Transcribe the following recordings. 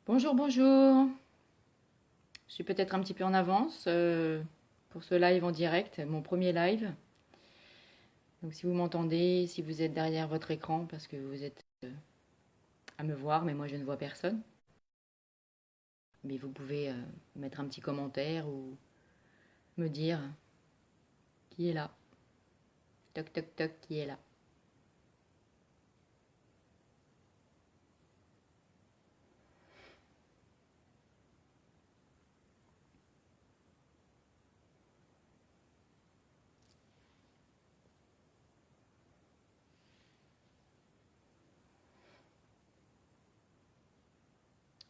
Bonjour, bonjour. Je suis peut-être un petit peu en avance pour ce live en direct, mon premier live. Donc si vous m'entendez, si vous êtes derrière votre écran parce que vous êtes à me voir, mais moi je ne vois personne. Mais vous pouvez mettre un petit commentaire ou me dire qui est là. Toc toc toc, qui est là.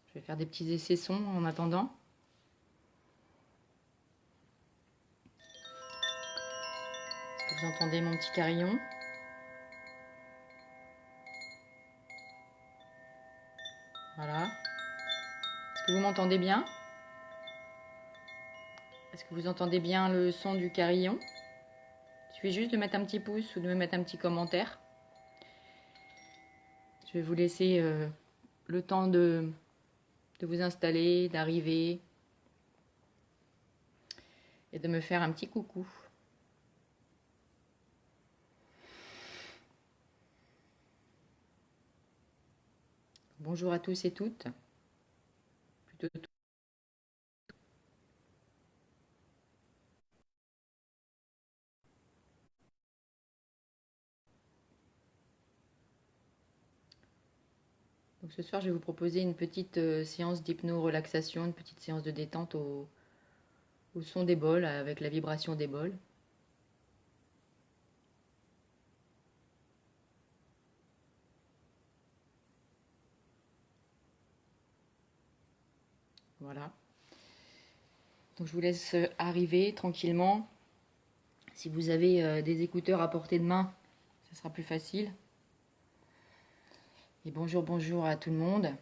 Je vais faire des petits essais sons en attendant. Est-ce que vous entendez mon petit carillon? Voilà. Est-ce que vous m'entendez bien? Est-ce que vous entendez bien le son du carillon? Il suffit juste de mettre un petit pouce ou de me mettre un petit commentaire. Je vais vous laisser le temps de vous installer, d'arriver et de me faire un petit coucou. Bonjour à tous et toutes. Plutôt tout. Donc ce soir, je vais vous proposer une petite séance d'hypno-relaxation, une petite séance de détente au son des bols, avec la vibration des bols. Voilà. Donc je vous laisse arriver tranquillement. Si vous avez des écouteurs à portée de main, ça sera plus facile. Et bonjour, bonjour à tout le monde.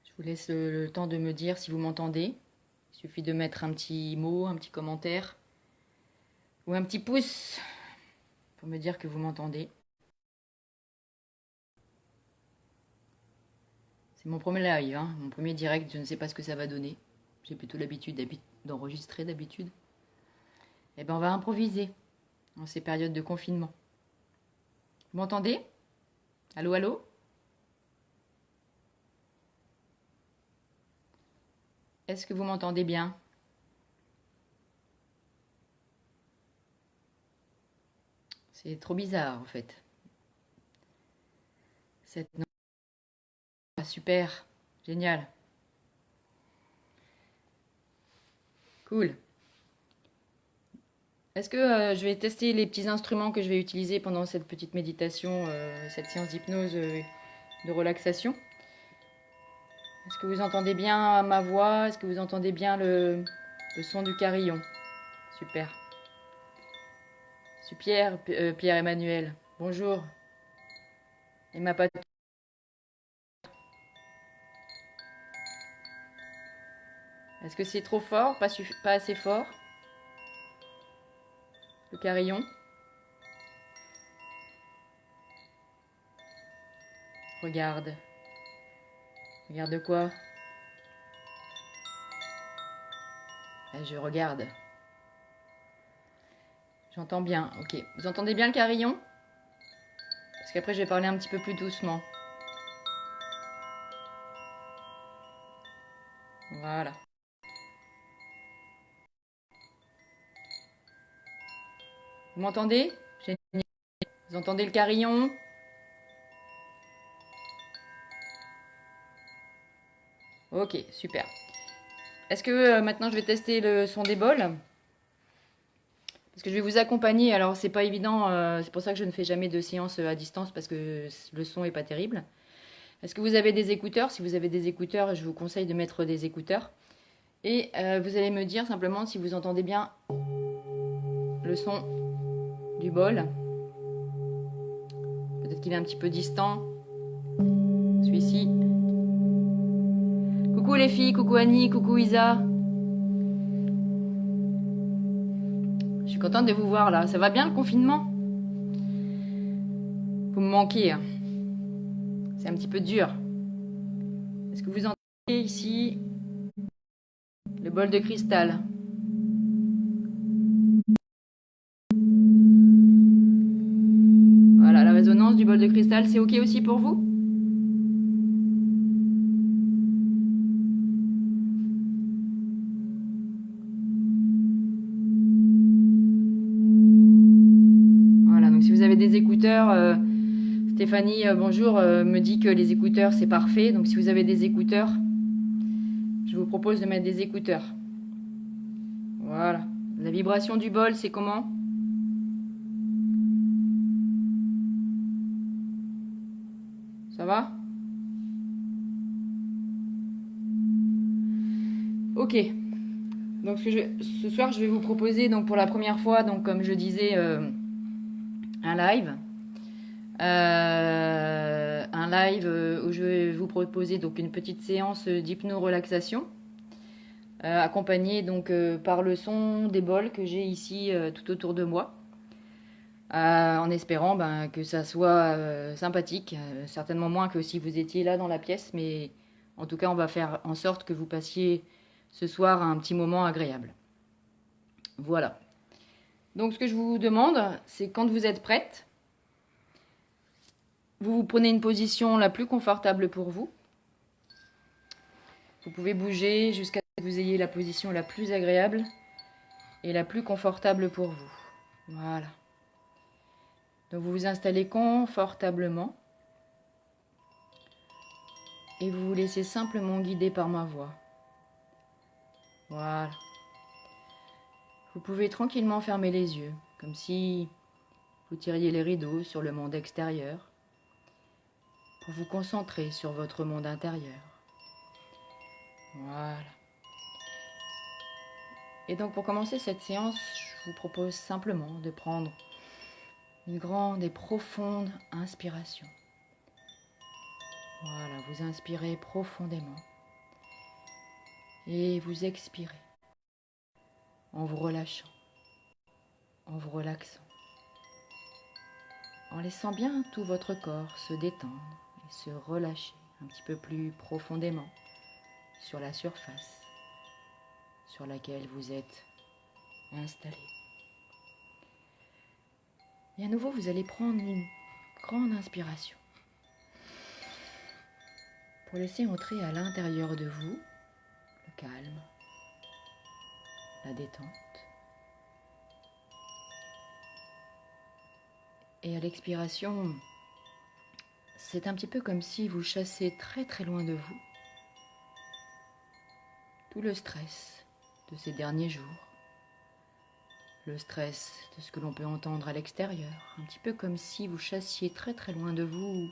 Je vous laisse le temps de me dire si vous m'entendez. Il suffit de mettre un petit mot, un petit commentaire ou un petit pouce pour me dire que vous m'entendez. C'est mon premier live, hein, mon premier direct, je ne sais pas ce que ça va donner. J'ai plutôt l'habitude d'enregistrer d'habitude. Eh ben on va improviser en ces périodes de confinement. Vous m'entendez? Allô, allô? Est-ce que vous m'entendez bien? C'est trop bizarre en fait. Ah, super, génial, cool. Est-ce que je vais tester les petits instruments que je vais utiliser pendant cette petite méditation, cette séance d'hypnose de relaxation? Est-ce que vous entendez bien ma voix? Est-ce que vous entendez bien le son du carillon? Super. Super, Pierre-Emmanuel. Bonjour. Et ma pote. Est-ce que c'est trop fort? Pas assez fort? Le carillon? Regarde. Regarde quoi? Je regarde. J'entends bien. Ok. Vous entendez bien le carillon? Parce qu'après, je vais parler un petit peu plus doucement. Voilà. Vous m'entendez? Génial. Vous entendez le carillon? Ok, super. Est-ce que maintenant je vais tester le son des bols? Parce que je vais vous accompagner. Alors, c'est pas évident. C'est pour ça que je ne fais jamais de séance à distance parce que le son est pas terrible. Est-ce que vous avez des écouteurs? Si vous avez des écouteurs, je vous conseille de mettre des écouteurs. Et vous allez me dire simplement si vous entendez bien le son du bol. Peut-être qu'il est un petit peu distant. Celui-ci. Coucou les filles, coucou Annie, coucou Isa. Je suis contente de vous voir là. Ça va bien le confinement? Vous me manquez. Hein. c'est un petit peu dur. Est-ce que vous entendez ici le bol de cristal? Voilà, la résonance du bol de cristal, c'est OK aussi pour vous? Voilà, donc si vous avez des écouteurs, Stéphanie, bonjour, me dit que les écouteurs, c'est parfait. Donc si vous avez des écouteurs, je vous propose de mettre des écouteurs. Voilà. La vibration du bol, c'est comment? Ça va? Ok. Donc ce soir, je vais vous proposer donc pour la première fois, donc comme je disais, un live. Où je vais vous proposer donc une petite séance d'hypno-relaxation. Accompagnée donc par le son des bols que j'ai ici tout autour de moi. En espérant que ça soit sympathique, certainement moins que si vous étiez là dans la pièce, mais en tout cas on va faire en sorte que vous passiez ce soir un petit moment agréable. Voilà. Donc ce que je vous demande, c'est quand vous êtes prête, vous prenez une position la plus confortable pour vous. Vous pouvez bouger jusqu'à ce que vous ayez la position la plus agréable et la plus confortable pour vous. Voilà. Donc vous vous installez confortablement et vous vous laissez simplement guider par ma voix. Voilà. Vous pouvez tranquillement fermer les yeux, comme si vous tiriez les rideaux sur le monde extérieur pour vous concentrer sur votre monde intérieur. Voilà. Et donc pour commencer cette séance, je vous propose simplement de prendre une grande et profonde inspiration. Voilà, vous inspirez profondément et vous expirez en vous relâchant, en vous relaxant, en laissant bien tout votre corps se détendre et se relâcher un petit peu plus profondément sur la surface sur laquelle vous êtes installé. Et à nouveau, vous allez prendre une grande inspiration pour laisser entrer à l'intérieur de vous le calme, la détente. Et à l'expiration, c'est un petit peu comme si vous chassez très très loin de vous tout le stress de ces derniers jours, le stress de ce que l'on peut entendre à l'extérieur, un petit peu comme si vous chassiez très très loin de vous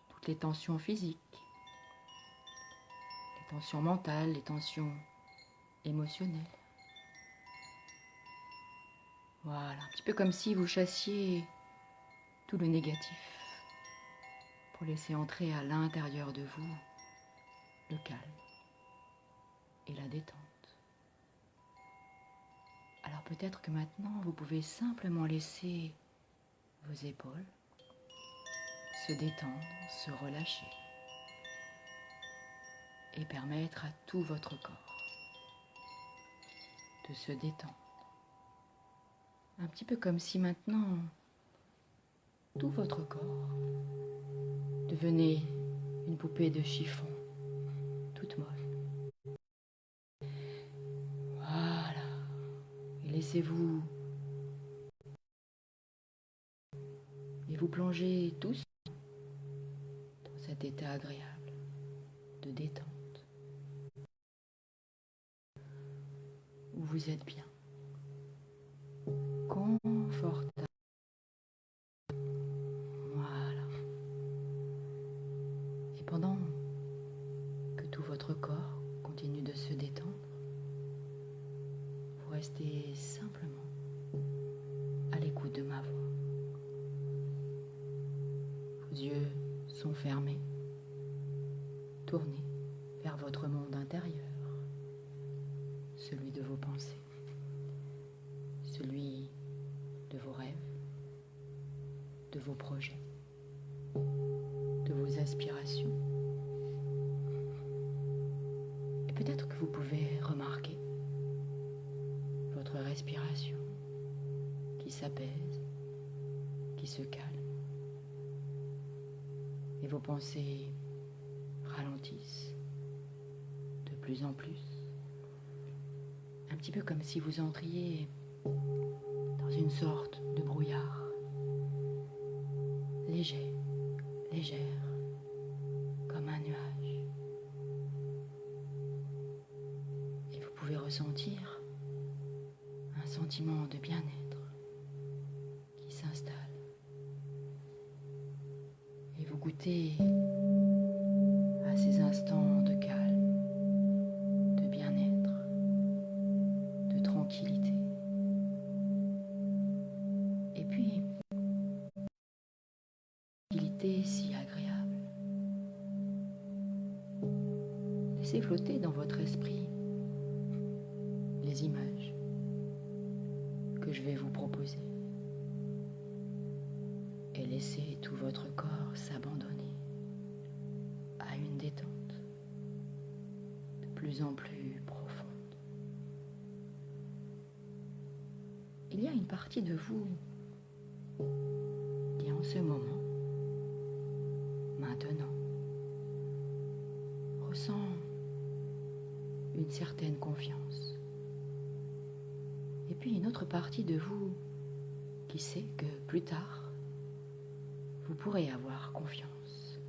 toutes les tensions physiques, les tensions mentales, les tensions émotionnelles. Voilà, un petit peu comme si vous chassiez tout le négatif pour laisser entrer à l'intérieur de vous le calme et la détente. Alors peut-être que maintenant vous pouvez simplement laisser vos épaules se détendre, se relâcher et permettre à tout votre corps de se détendre. Un petit peu comme si maintenant tout votre corps devenait une poupée de chiffon toute molle. Voilà. Et laissez-vous plonger tous dans cet état agréable de détente où vous êtes bien, confortable. Voilà. Et pendant que tout votre corps continue de se détendre, vous restez simplement à l'écoute de ma voix. Vos yeux sont fermés, tournés vers votre monde intérieur, celui de vos pensées, celui de vos rêves, de vos projets. respiration. Et peut-être que vous pouvez remarquer votre respiration qui s'apaise, qui se calme. Et vos pensées ralentissent de plus en plus. Un petit peu comme si vous entriez dans une sorte de brouillard. Léger, légère, comme un nuage. Et vous pouvez ressentir un sentiment de bien-être qui s'installe. Et vous goûtez à ces instants de calme, de bien-être, de tranquillité. Et puis, tranquillité si agréable. Laissez flotter dans votre esprit les images que je vais vous proposer. Et laissez tout votre corps s'abandonner à une détente de plus en plus profonde. Il y a une partie de vous qui en ce moment, maintenant, ressent une certaine confiance. Et puis une autre partie de vous qui sait que plus tard, vous pourrez avoir confiance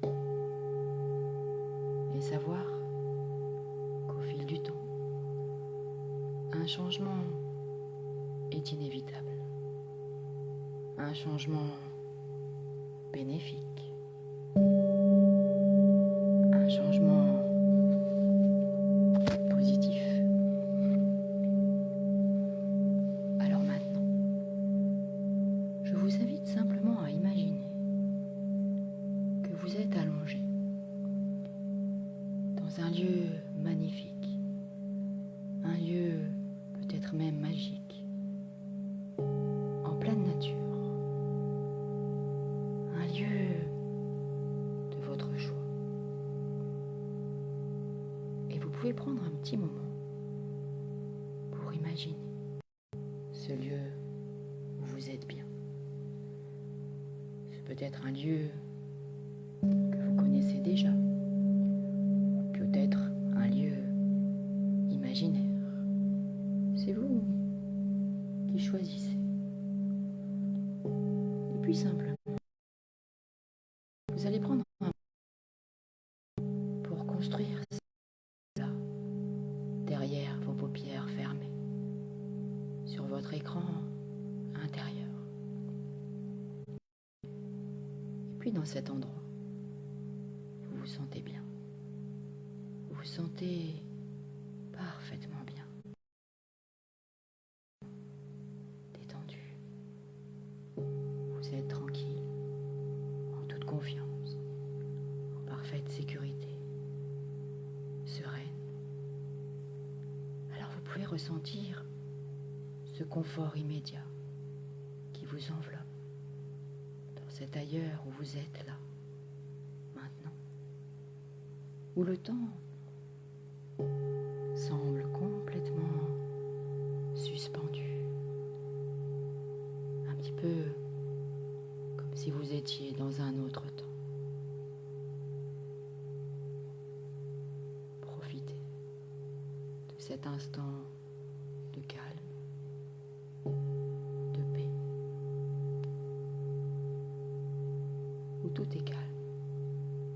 et savoir qu'au fil du temps, un changement est inévitable, un changement bénéfique, un changement positif. Alors maintenant, je vous invite simplement à imaginer que vous êtes allongé dans un lieu magnifique, un lieu peut-être même magique, en pleine nature, un lieu de votre choix. Et vous pouvez prendre un petit moment pour imaginer ce lieu où vous êtes bien. C'est peut-être un lieu que vous connaissez déjà, peut-être un lieu imaginaire. C'est vous qui choisissez. Et puis simplement, vous allez prendre un moment pour construire là, derrière vos paupières fermées, sur votre écran intérieur. Et puis dans cet endroit, vous vous sentez bien. Vous vous sentez parfaitement bien. Détendu. Vous êtes tranquille, en toute confiance, en parfaite sécurité, sereine. Alors vous pouvez ressentir ce confort immédiat qui vous enveloppe dans cet ailleurs où vous êtes là, maintenant, où le temps semble complètement suspendu, un petit peu comme si vous étiez dans un autre temps. Profitez de cet instant de calme, de paix, où tout est calme,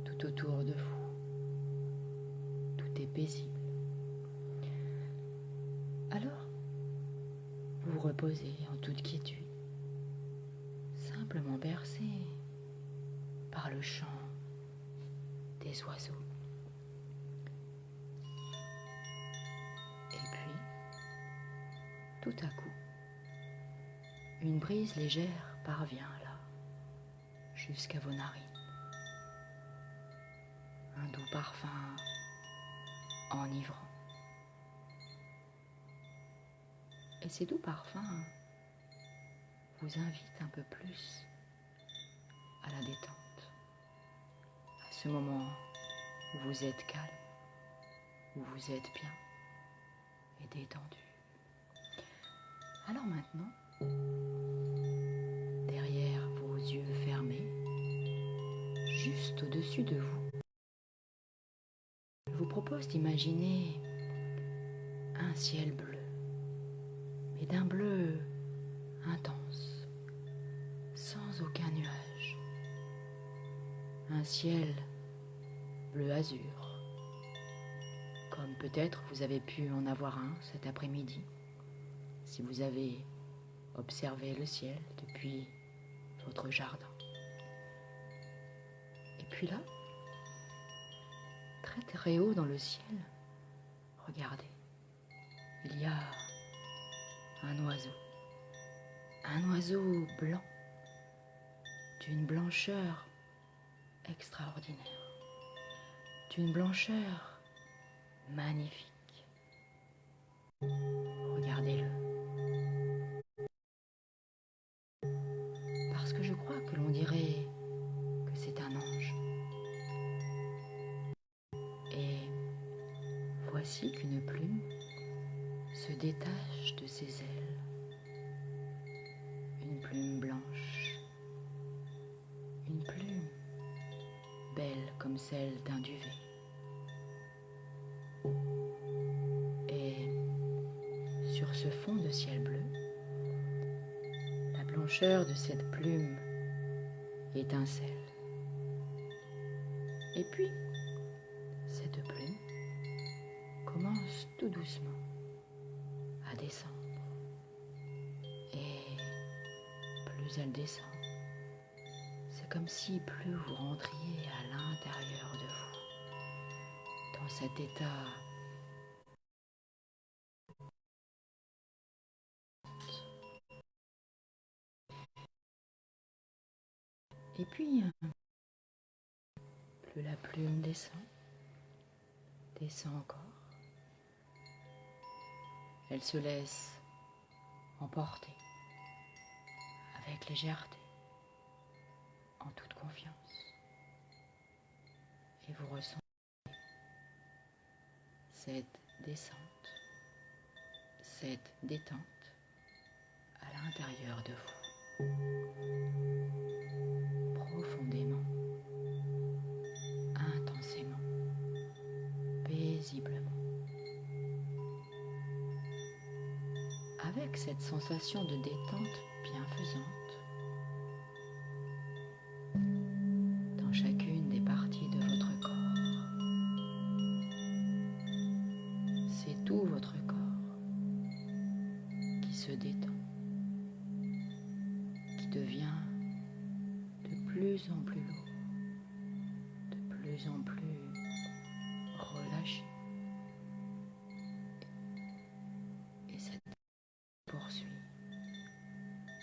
tout autour de vous, tout est paisible. Alors, vous vous reposez en toute quiétude, simplement bercé par le chant des oiseaux. Et puis, tout à coup, une brise légère parvient là, jusqu'à vos narines. Un doux parfum enivrant. Et ces doux parfums vous invitent un peu plus à la détente, à ce moment où vous êtes calme, où vous êtes bien et détendu. Alors maintenant, derrière vos yeux fermés, juste au-dessus de vous, je vous propose d'imaginer un ciel bleu, mais d'un bleu intense, sans aucun nuage. Un ciel bleu azur, comme peut-être vous avez pu en avoir un cet après-midi, si vous avez observé le ciel depuis votre jardin. Et puis là, très très haut dans le ciel, regardez, il y a un oiseau blanc, d'une blancheur extraordinaire, d'une blancheur magnifique. Regardez-le. Parce que je crois que l'on dirait que c'est un ange. Et voici qu'une plume se détache de ses ailes. Une plume blanche. Une plume belle comme celle d'un duvet. Et sur ce fond de ciel bleu, la blancheur de cette plume étincelle. Et puis, cette plume commence tout doucement à descendre. Et plus elle descend, c'est comme si plus vous rentriez à l'intérieur de vous, dans cet état et puis, plus la plume descend encore. Elle se laisse emporter avec légèreté, en toute confiance. Et vous ressentez cette descente, cette détente à l'intérieur de vous, profondément, intensément, paisiblement. Avec cette sensation de détente bienfaisante dans chacune des parties de votre corps. C'est tout votre corps qui se détend, qui devient de plus en plus lourd, de plus en plus relâché. Et cette poursuit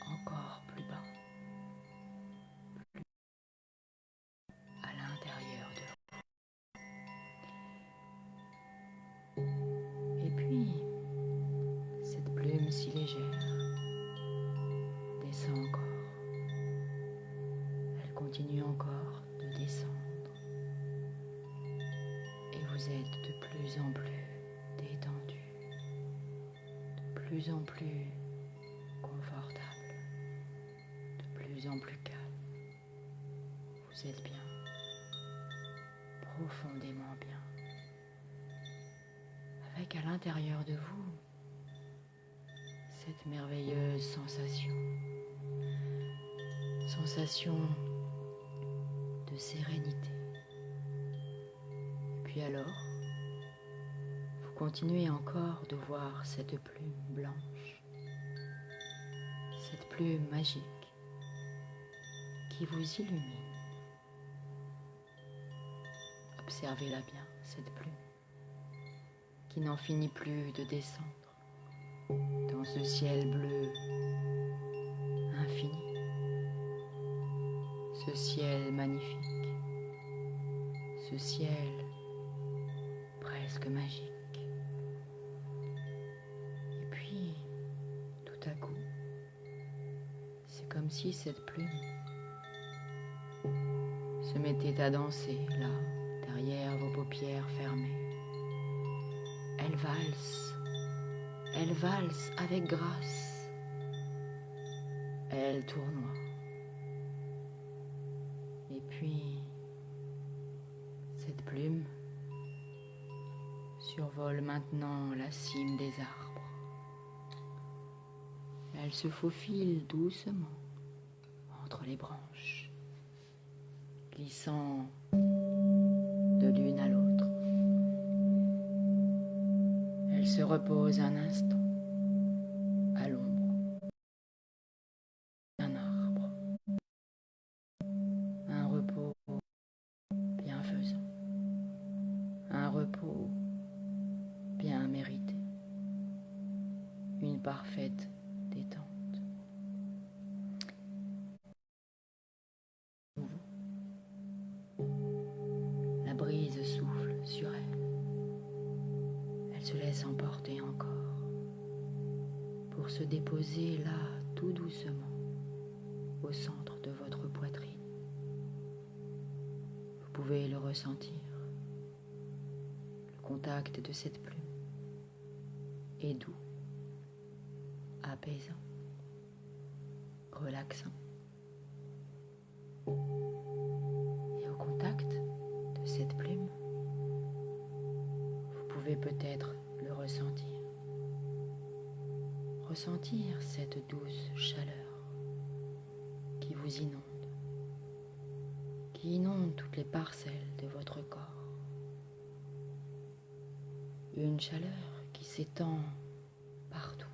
encore plus bas, à l'intérieur de vous. Et puis, cette plume si légère descend encore. Elle continue encore de descendre. Et vous êtes de plus en plus détendu, de plus en plus confortable, de plus en plus calme. Vous êtes bien, profondément bien, avec à l'intérieur de vous cette merveilleuse sensation de sérénité. Puis alors, vous continuez encore de voir cette plume blanche, cette plume magique qui vous illumine. Observez-la bien, cette plume, qui n'en finit plus de descendre dans ce ciel bleu infini, ce ciel magnifique, ce ciel presque magique. Et puis, tout à coup, c'est comme si cette plume se mettait à danser, là, derrière vos paupières fermées. Elle valse avec grâce, elle tournoie. Et puis, cette plume survole maintenant la cime des arbres. Elle se faufile doucement entre les branches, glissant de l'une à l'autre. Elle se repose un instant à l'ombre d'un arbre, un repos bienfaisant, un repos bien mérité, une parfaite détente. La brise souffle sur elle. Elle se laisse emporter encore pour se déposer là tout doucement au centre de votre poitrine. Vous pouvez le ressentir. Le contact de cette plume est doux, apaisant, relaxant. Et au contact de cette plume, vous pouvez peut-être le ressentir. Ressentir cette douce chaleur qui vous inonde, qui inonde toutes les parcelles de votre corps. Une chaleur qui s'étend partout,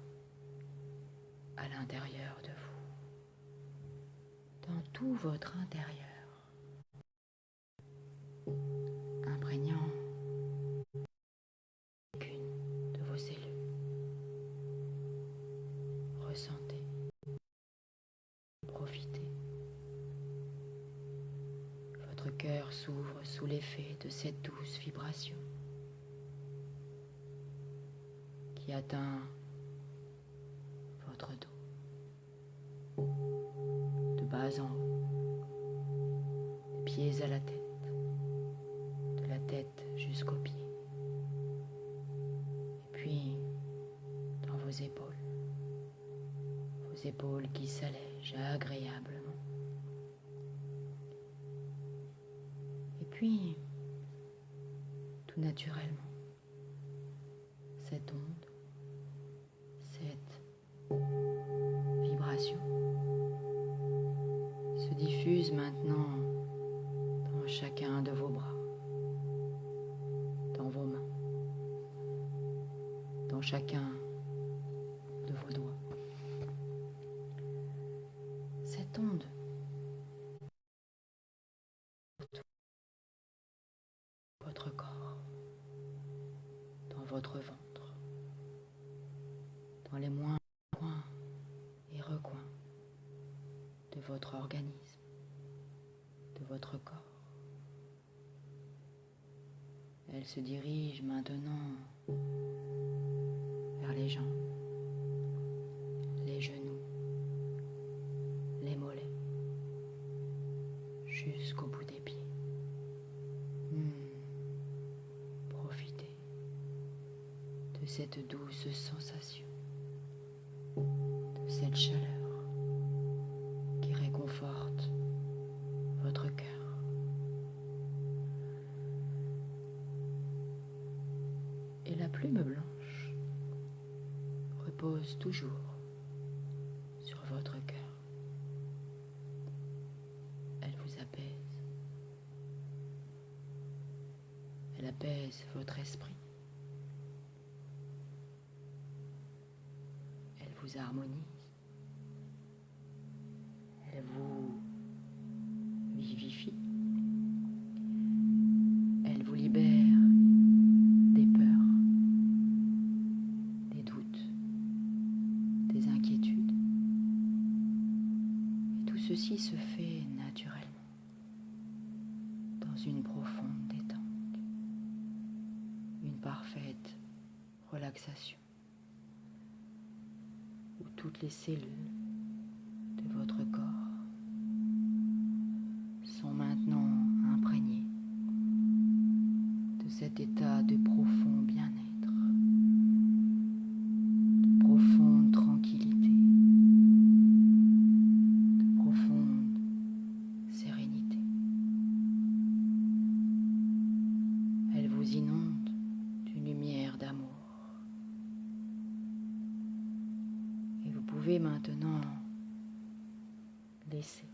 à l'intérieur de vous, dans tout votre intérieur, imprégnant chacune de vos cellules. Ressentez, profitez. Votre cœur s'ouvre sous l'effet de cette douce vibration qui atteint votre dos, de bas en haut, des pieds à la tête, de la tête jusqu'aux pieds, et puis dans vos épaules qui s'allègent agréablement, et puis tout naturellement, cette onde, cette vibration se diffuse maintenant dans chacun de vos bras, dans vos mains, dans chacun de vos doigts. Cette onde votre corps, dans votre ventre, dans les moindres coins et recoins de votre organisme, de votre corps. Elle se dirige maintenant vers les jambes, les genoux, les mollets, jusqu'au bout des pieds. Profitez de cette douce sensation, de cette chaleur qui réconforte votre cœur. Et la plume blanche repose toujours sur votre cœur. Elle vous apaise. Elle apaise votre esprit. Elle vous harmonise. Elle vous vivifie. Elle vous libère des peurs, des doutes, des inquiétudes. Et tout ceci se fait naturellement, dans une profonde détente, une parfaite relaxation, où toutes les cellules de votre corps sont maintenant cet état de profond bien-être, de profonde tranquillité, de profonde sérénité. Elle vous inonde d'une lumière d'amour. Et vous pouvez maintenant laisser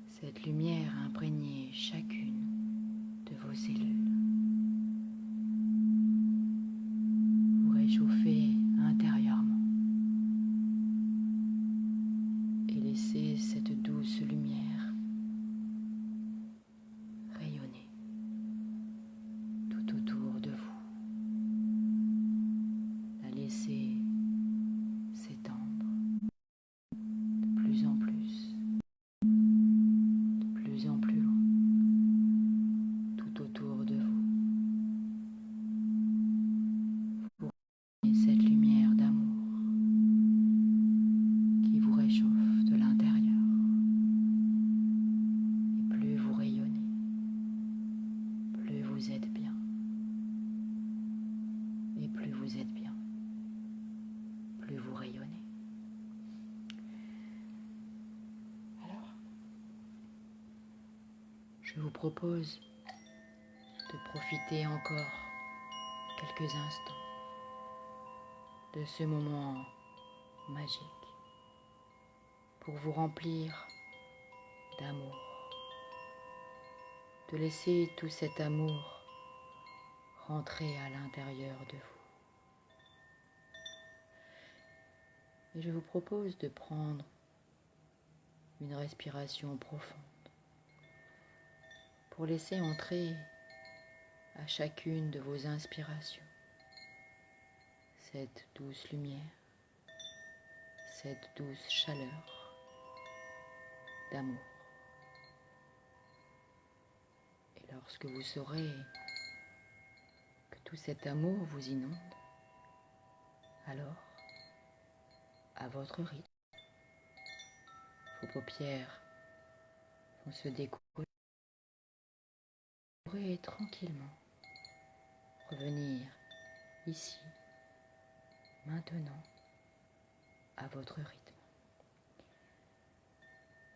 cette lumière imprégner chacune de vos cellules. Vous réchauffez intérieurement et laissez cette douce lumière rayonner tout autour de vous. La laissez s'étendre de plus en plus, de plus en plus loin, tout autour de vous. Vous rayonnez cette lumière d'amour qui vous réchauffe de l'intérieur. Et plus vous rayonnez, plus vous êtes bien. Et plus vous êtes bien, plus vous rayonnez. Alors, je vous propose de profiter encore quelques instants de ce moment magique pour vous remplir d'amour, de laisser tout cet amour rentrer à l'intérieur de vous. Et je vous propose de prendre une respiration profonde pour laisser entrer à chacune de vos inspirations cette douce lumière, cette douce chaleur d'amour. Et lorsque vous saurez que tout cet amour vous inonde, alors, à votre rythme, vos paupières vont se découvrir. Vous pourrez tranquillement revenir ici, maintenant, à votre rythme.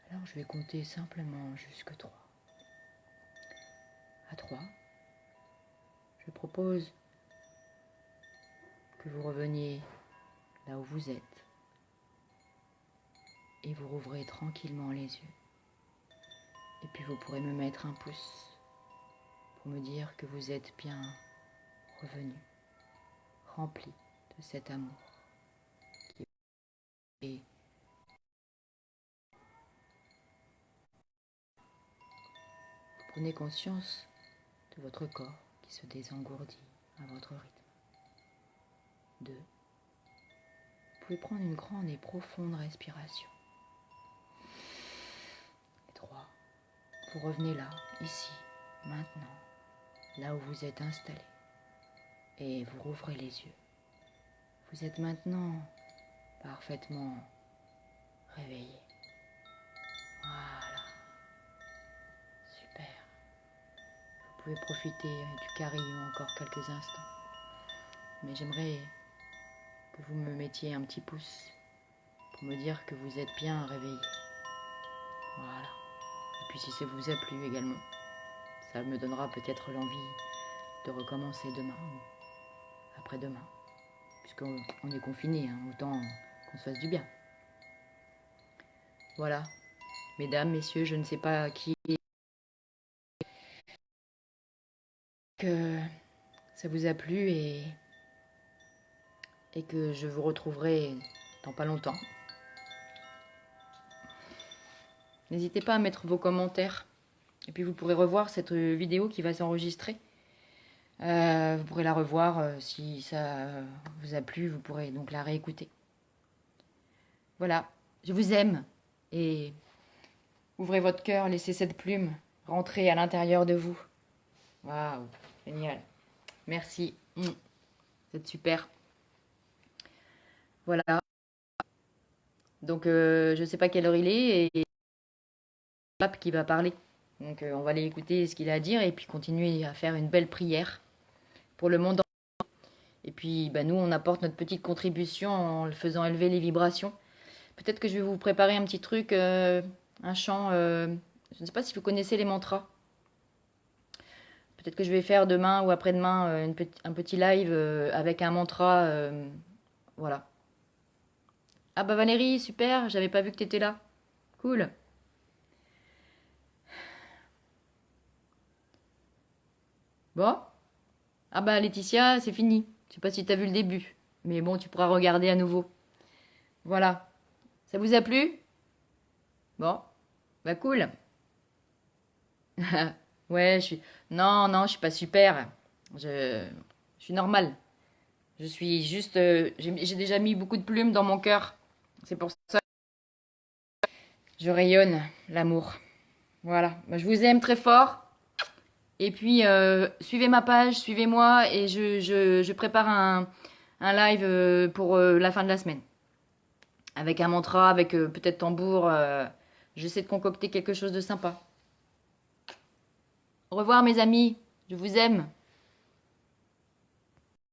Alors je vais compter simplement jusque 3. À 3, je propose que vous reveniez là où vous êtes et vous rouvrez tranquillement les yeux. Et puis vous pourrez me mettre un pouce pour me dire que vous êtes bien revenu, rempli de cet amour qui est. Vous prenez conscience de votre corps qui se désengourdit à votre rythme. 2. Vous pouvez prendre une grande et profonde respiration. Et 3. Vous revenez là, ici, maintenant, là où vous êtes installé. Et vous rouvrez les yeux. Vous êtes maintenant parfaitement réveillé. Voilà. Super. Vous pouvez profiter du carillon encore quelques instants. Mais j'aimerais que vous me mettiez un petit pouce pour me dire que vous êtes bien réveillé. Voilà. Et puis si ça vous a plu également, ça me donnera peut-être l'envie de recommencer demain ou après-demain. Puisqu'on est confiné, hein, autant qu'on se fasse du bien. Voilà. Mesdames, messieurs, je ne sais pas qui que ça vous a plu et que je vous retrouverai dans pas longtemps. N'hésitez pas à mettre vos commentaires et puis vous pourrez revoir cette vidéo qui va s'enregistrer. Vous pourrez la revoir si ça vous a plu, vous pourrez donc la réécouter. Voilà, je vous aime et ouvrez votre cœur, laissez cette plume rentrer à l'intérieur de vous. Waouh, génial. Merci, vous êtes super. Voilà. Donc je ne sais pas quelle heure il est et l'app qui va parler. Donc on va aller écouter ce qu'il a à dire et puis continuer à faire une belle prière pour le monde. Et puis bah, nous, on apporte notre petite contribution en le faisant élever les vibrations. Peut-être que je vais vous préparer un petit truc, un chant. Je ne sais pas si vous connaissez les mantras. Peut-être que je vais faire demain ou après-demain un petit live avec un mantra. Voilà. Ah bah Valérie, super, j'avais pas vu que t'étais là. Cool. Bon. Ah bah Laetitia, c'est fini. Je sais pas si t'as vu le début. Mais bon, tu pourras regarder à nouveau. Voilà. Ça vous a plu? Bon. Bah cool. Ouais, je suis... Non, non, je suis pas super. Je suis normale. Je suis juste... j'ai déjà mis beaucoup de plumes dans mon cœur. C'est pour ça que je rayonne l'amour. Voilà. Bah, je vous aime très fort. Et puis, suivez ma page, suivez-moi. Et je prépare un live pour la fin de la semaine. Avec un mantra, avec peut-être tambour. J'essaie de concocter quelque chose de sympa. Au revoir mes amis. Je vous aime.